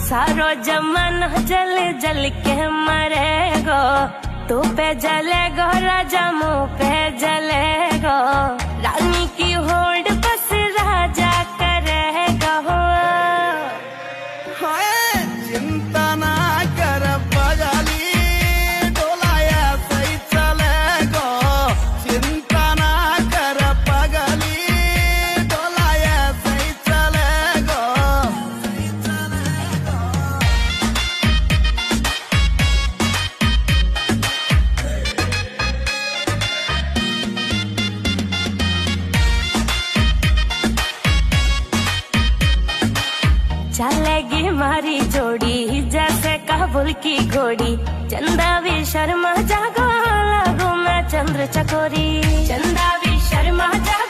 सारो जमाना जल जल के मरेगो, तू पे जलेगो राजा मुँह पे जलेगो, रानी की होल्ड बस राजा करेगा। चिंता ना कर बजाली डोलाया सही चलेगो, चिंता ना कर पगली डोलाया सही चलेगो। चलेगी मारी जोड़ी जैसे काबुल की घोड़ी, चंदा भी शर्मा जागो, लगू मैं चंद्र चकोरी, चंदा भी शर्मा जागो।